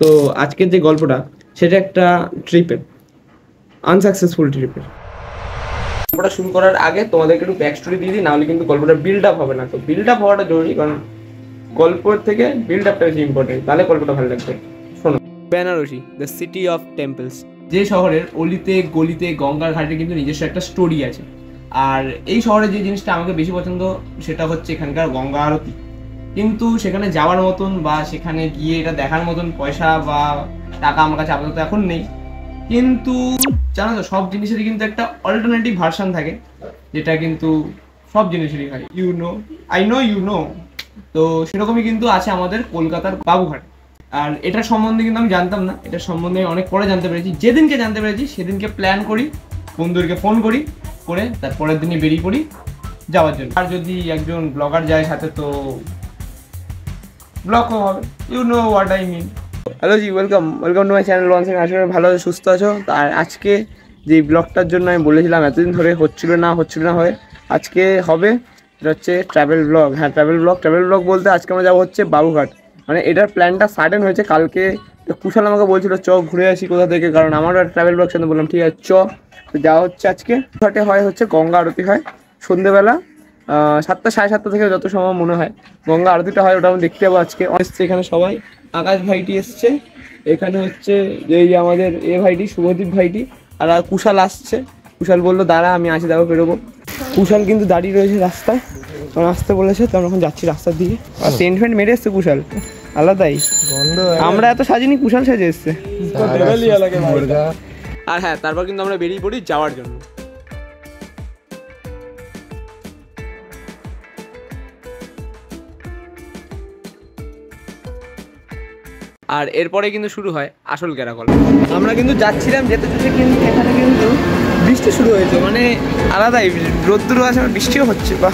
তো আজকের যে গল্পটা সেটা একটা ট্রিপের, আনসাকসেসফুল ট্রিপের। গল্পটা শুরু করার আগে তোমাদেরকে একটু ব্যাক স্টোরি দিয়ে দিই, নাহলে কিন্তু গল্পটা বিল্ড আপ হবে না। তো বিল্ড আপ হওয়াটা জরুরি, কারণ গল্পের থেকে বিল্ড আপটা বেশি ইম্পর্টেন্ট, তাহলে গল্পটা ভালো লাগবে। শোনো, Benarasi, the city of temples, যে শহরের অলিতে গলিতে গঙ্গার ঘাটে কিন্তু নিজস্ব একটা স্টোরি আছে। আর এই শহরে যে জিনিসটা আমাকে বেশি পছন্দ সেটা হচ্ছে এখানকার গঙ্গা আরতি। কিন্তু সেখানে যাওয়ার মতন বা সেখানে গিয়ে এটা দেখার মতন পয়সা বা টাকা আমার কাছে আপাতত এখন নেই। কিন্তু জানো তো, সব জিনিসেরই কিন্তু একটা অল্টারনেটিভ ভার্সন থাকে, যেটা কিন্তু সব জিনিসেরই হয়। আই নো তো সেরকমই কিন্তু আছে আমাদের কলকাতার বাবুঘাট। আর এটার সম্বন্ধে কিন্তু আমি জানতাম না, এটার সম্বন্ধে অনেক পরে জানতে পেরেছি। যেদিনকে জানতে পেরেছি সেদিনকে প্ল্যান করি, বন্ধুদেরকে ফোন করি, করে তারপরের দিনই বেরিয়ে পড়ি যাওয়ার জন্য। আর যদি একজন ব্লগার যায় সাথে তো ব্লগও হবে, you know what I mean. Hello ji, welcome to my channel once again. আসলে ভালো আছো, সুস্থ আছো? আর আজকে যে ব্লগটার জন্য আমি বলেছিলাম এতদিন ধরে হচ্ছিল না হয়ে আজকে হবে, এটা হচ্ছে ট্রাভেল ব্লগ। হ্যাঁ, ট্রাভেল ব্লগ বলতে আজকে আমরা যাবো হচ্ছে বাবুঘাট। মানে এটার প্ল্যানটা সাডেন হয়েছে কালকে। কুশাল আমাকে বলছিল চ ঘুরে আসি কোথা থেকে, কারণ আমারও একটা ট্রাভেল ব্লগ সাথে বললাম ঠিক আছে চ। তো যাওয়া হচ্ছে আজকে। ঘাটে হয় হচ্ছে গঙ্গা আরতি হয় সন্ধ্যেবেলা 7টা সাড়ে 7টা থেকে যত সময় মনে হয় গঙ্গা আরতিটা হয়, ওটা আমি দেখতে যাবো আজকে। এসছে এখানে সবাই, আকাশ ভাইটি এসছে, এখানে হচ্ছে এই আমাদের ভাইটি শুভদীপ ভাইটি, আর কুশাল আসছে। কুশাল বললো দাঁড়া আমি আসি, দেখো বেরোবো। কুশাল কিন্তু দাঁড়িয়ে রয়েছে রাস্তায়, তখন আসতে বলেছে, তো আমরা এখন যাচ্ছি রাস্তার দিকে। আর টেন্ট ফেন্ট মেরে এসছে কুশাল, আলাদাই। আমরা এত সাজিনি, কুশাল সেজে এসছে। আর হ্যাঁ, তারপর কিন্তু আমরা বেরিয়ে পড়ি যাওয়ার জন্য। আর এরপরে কিন্তু শুরু হয় আসল ক্যারাকল। আমরা কিন্তু যাচ্ছিলাম, যেতে কিন্তু এখানে কিন্তু বৃষ্টি শুরু হয়েছে, মানে আলাদাই রোদ্দুরও আছে, বৃষ্টিও হচ্ছে। বা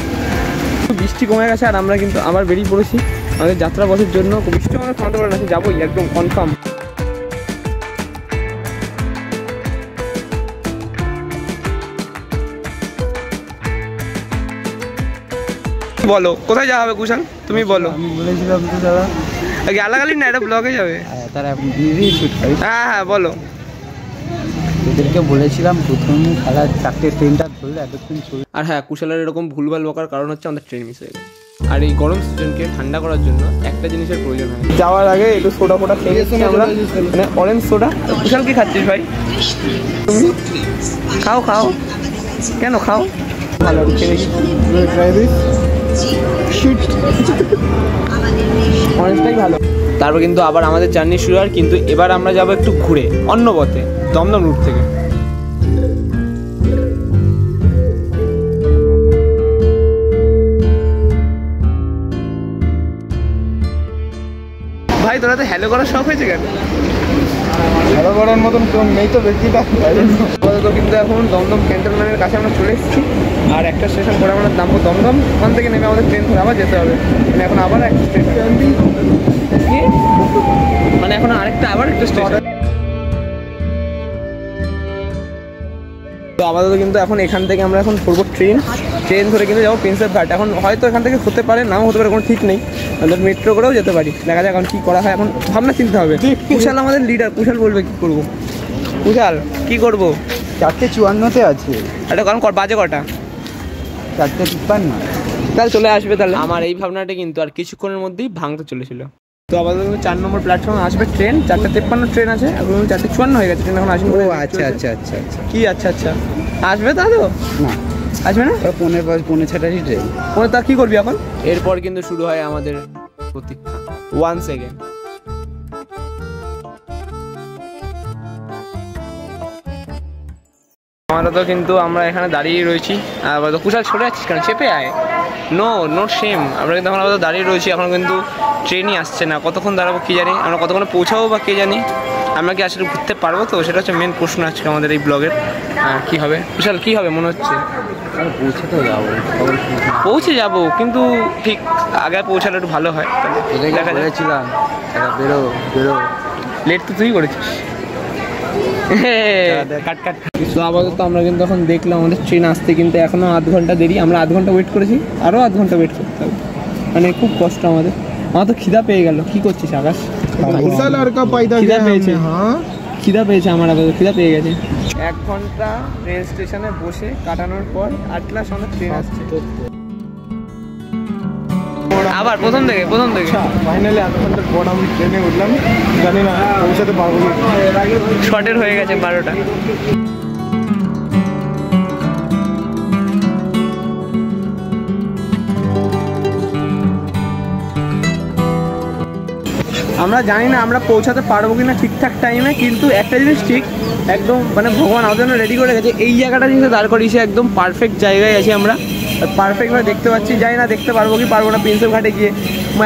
বৃষ্টি কমে গেছে আর আমরা কিন্তু আবার বেরিয়ে পড়েছি আমাদের যাত্রা পথের জন্য। বৃষ্টি আমরা থামাতে পারে না, যাবোই একদম কনফার্ম। বলো কোথায় যাওয়া হবে কুশাল, তুমি বলো। আমি বলেছিলাম তো দাদা গালাগালি না, এটা ব্লগে যাবে। তারা নিজেই শুট করে। হ্যাঁ বলো। ওদেরকে বলেছিলাম প্রথমে খেলা 4টে ট্রেনটা ধরলে এতক্ষণ চলবে। আর হ্যাঁ, কুশালের এরকম ভুলভাল বকার কারণ হচ্ছে আমাদের ট্রেন মিস হয়ে গেছে। আর এই গরম সিজনকে ঠান্ডা করার জন্য একটা জিনিসের প্রয়োজন হয়। যাওয়ার আগে একটু সোডা ফোটা খেয়ে গেছি আমরা, মানে অরেঞ্জ সোডা। কুশাল কি খাচ্ছিস ভাই? তুমি খাও। কেন খাও? ভালো খেয়ে দেখি, অরেঞ্জটাই ভালো। তারপর কিন্তু আবার আমাদের জার্নি শুরু হয়, কিন্তু এবার আমরা যাবো একটু ঘুরে অন্য পথে, দমদম রুট থেকে। ভাই তোরা তো হ্যালো করার শখ হয়েছে কেন? ভালো করার মতন কোন নেই তো ব্যক্তিটা। তো কিন্তু এখন দমদম ক্যান্টনমেন্টের কাছে আমরা চলে এসেছি, আর একটা স্টেশন পরে আমরা নামবো দমদম। ওখান থেকে নেমে আমাদের ট্রেন ধরে আবার যেতে হবে, মানে এখন আবার একটা স্টেশন, মানে এখন আবার একটা স্টেশন। তো আপাতত কিন্তু এখন এখান থেকে আমরা এখন ধরবো ট্রেন ধরে কিন্তু যাবো প্রিন্সেপ ঘাট। এখন হয়তো এখান থেকে হতে পারে, নাও হতে পারে, কোনো ঠিক নেই। আমাদের মেট্রো করেও যেতে পারি, দেখা যাক এখন কী করা হয়। এখন ভাবনা চিন্তা হবে। কুশাল আমাদের লিডার, কুশাল বলবে কী করবো। কুশাল কী করবো? 4:54 আছে। এটা কারণ বাজে কটা? 4:53। তাহলে চলে আসবে। তাহলে আমার এই ভাবনাটা কিন্তু আর কিছুক্ষণের মধ্যেই ভাঙতে চলেছিল। তো আপাতত 4 নম্বর প্ল্যাটফর্মে আসবে ট্রেন। 4:53 ট্রেন আছে, এখন 4:54 হয়ে গেছে, ট্রেন এখন আসবে। ও আচ্ছা। কি আচ্ছা আসবে তা তো না, আসবে না। 5:06 ট্রেন। তা কি করবি এখন? এরপর কিন্তু শুরু হয় আমাদের প্রতীক্ষা ওয়ান্স এগেন। আমরা তো কিন্তু আমরা এখানে দাঁড়িয়ে রয়েছি। কুশাল ছড়ে যাচ্ছিস কেন? চেপে আয়। No same. আমরা কিন্তু এখন আপাতত দাঁড়িয়ে রয়েছি, এখন কিন্তু ট্রেনই আসছে না। কতক্ষণ দাঁড়াবো কি জানি, আমরা কতক্ষণে পৌঁছাবো বা কে জানি। আমরা কি আসলে ঘুরতে পারবো তো, সেটা হচ্ছে মেন প্রশ্ন আজকে আমাদের এই ব্লগের। কী হবে কুশাল, কী হবে মনে হচ্ছে? পৌঁছে যাবো, কিন্তু ঠিক আগে পৌঁছালে একটু ভালো হয়। দেখা যাচ্ছিলাম বেরো লেট তো তুই করেছিস। তো আপাতত আমরা কিন্তু এখন দেখলাম আমাদের ট্রেন আসতে কিন্তু এখনো আধ ঘন্টা দেরি। আমরা আধ ঘন্টা ওয়েট করেছি, আরও আধ ঘন্টা ওয়েট করতে হবে, মানে খুব কষ্ট আমাদের। আমার তো খিদা পেয়ে গেল। কি করছিস আকাশ? ऐसा लड़का पैदा খিদা किया পেয়েছে। हमने, हाँ খিদা পেয়েছে আমার, আবার খিদা পেয়ে গেছে। 1 ঘন্টা রেল স্টেশনে বসে কাটানোর পর আটলাস আমাদের ট্রেন আসছে। আবার প্রথম থেকে फाइनली आधा घंटे पड़ हम ट्रेने उठलाम, जानी ना पहुंचाते पारबो ना। শর্টের হয়ে গেছে 12টা। আমরা জানি না আমরা পৌঁছাতে পারবো কিনা ঠিকঠাক টাইমে, কিন্তু একটা জিনিস ঠিক, একদম মানে ভগবান আমাদের জন্য রেডি করে গেছে। এই জায়গাটা যেহেতু দাঁড় করিয়েছে একদম পারফেক্ট জায়গায় আছি আমরা, পারফেক্টভাবে দেখতে পাচ্ছি। জানি না দেখতে পারবো কি পারবো না প্রিন্সেপ ঘাটে গিয়ে।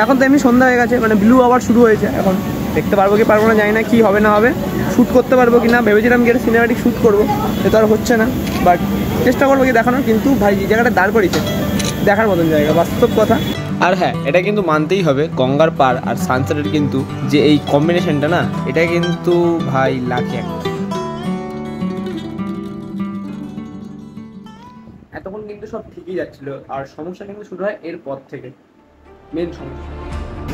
এখন তো এমনি সন্ধ্যা হয়ে গেছে, মানে ব্লু আবার শুরু হয়েছে। এখন দেখতে পারবো কি পারবো না জানি না, কি হবে না হবে, শ্যুট করতে পারবো কি না। ভেবেছিলাম কি একটা সিনেমাটিক শ্যুট করবো, সে তো আর হচ্ছে না, বাট চেষ্টা করবো কি দেখানোর। কিন্তু ভাই এই জায়গাটা দাঁড় করিয়েছে, দেখার মতন জায়গা, বাস্তব কথা। আর হ্যাঁ, এটা কিন্তু মানতেই হবে, গঙ্গার পার আর সানসেটের কিন্তু যে এই কম্বিনেশনটা না, এটা কিন্তু ভাই লাখে একটা। এতক্ষণ কিন্তু সব ঠিকই যাচ্ছিল, আর সমস্যা কিন্তু শুরু হয় এরপর থেকে। মেন সমস্যা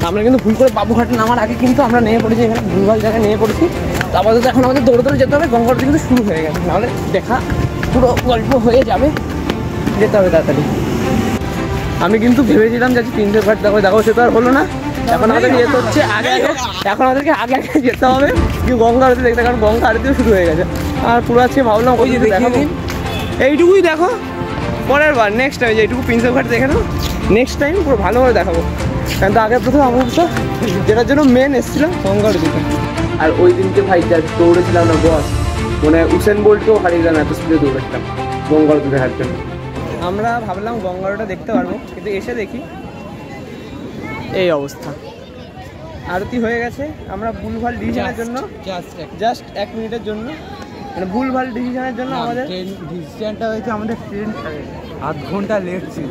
আমরা কিন্তু ভুল করে বাবুঘাটে নামার আগে কিন্তু আমরা নেমে পড়েছি, এখানে ভুলভাল জায়গায় নেমে পড়েছি। আপাতত এখন আমাদের দৌড়ে দৌড়ে যেতে হবে, গঙ্গাটা কিন্তু শুরু হয়ে গেছে, নাহলে দেখা পুরো গল্প হয়ে যাবে, যেতে হবে তাড়াতাড়ি। আমি কিন্তু ভেবেছিলাম যে প্রিন্সেপ ঘাট দেখো, সে তো আর হলো না। এখন আমাদেরকে যেতে হচ্ছে আগে, এখন আমাদেরকে আগে যেতে হবে কিন্তু গঙ্গা আরতি দেখতে, কারণ গঙ্গা আরতিও শুরু হয়ে গেছে। আর পুরো আজকে ভাবলাম ওই যে দেখাবো, এইটুকুই দেখো, পরের বার নেক্সট টাইম এইটুকু প্রিন্সেপ ঘাট দেখে নাও, নেক্সট টাইম পুরো ভালোভাবে দেখাবো। কারণ তো আগে প্রথমে আমার তো যেটার জন্য মেন এসেছিলাম গঙ্গা আরতিতে। আর ওই দিনকে ভাই যা দৌড়েছিলাম না বস, মানে উসেন বোল্টকেও হারিয়ে গেলাম, এত স্পিডে দৌড়েছিলাম গঙ্গা আরতি দেখার জন্য। আমরা ভাবলাম গঙ্গাটা দেখতে পারবো, কিন্তু এসে দেখি এই অবস্থা। আরতি হয়ে গেছে, আমরা ভুলভাল ডিসিশনের জন্য জাস্ট 1 মিনিটের জন্য, মানে ভুলভাল ডিসিশনের জন্য আমাদের ডিসিশনটা হয়েছে, আমাদের ট্রেন আধ ঘন্টা লেট ছিল।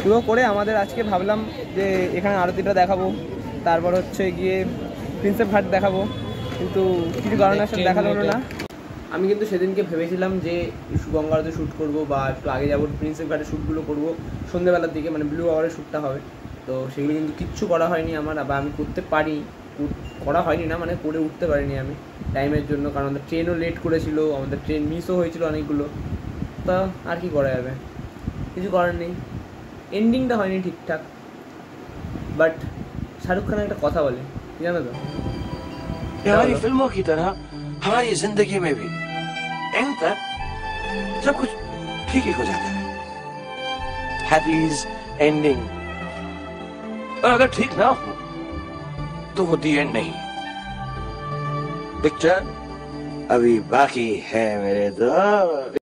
পুরো করে আমাদের আজকে ভাবলাম যে এখানে আরতিটা দেখাবো, তারপর হচ্ছে গিয়ে প্রিন্সেপ ঘাট দেখাবো, কিন্তু কিছু কারণে আসলে দেখানো হলো না। আমি কিন্তু সেদিনকে ভেবেছিলাম যে গঙ্গা আরতি শ্যুট করবো, বা একটু আগে যাবো প্রিন্সেপ ঘাটের শ্যুটগুলো করবো সন্ধ্যেবেলার দিকে, মানে ব্লু আওয়ারের শ্যুটটা হবে। তো সেগুলো কিন্তু কিচ্ছু করা হয়নি আমার, বা আমি করতে পারি, করা হয়নি না, মানে করে উঠতে পারিনি আমি টাইমের জন্য, কারণ আমাদের ট্রেনও লেট করেছিল, আমাদের ট্রেন মিসও হয়েছিল অনেকগুলো। তা আর কি করা যাবে, কিছু করার নেই। এন্ডিংটা হয়নি ঠিকঠাক, বাট শাহরুখ খান একটা কথা বলে, জানো তো, हमारी फिल्मों की तरह हमारी जिंदगी में भी एंड तक सब कुछ ठीक ही हो जाता है, हैप्पीज एंडिंग। और अगर ठीक ना हो तो वो दी एंड नहीं, पिक्चर अभी बाकी है मेरे दोस्त।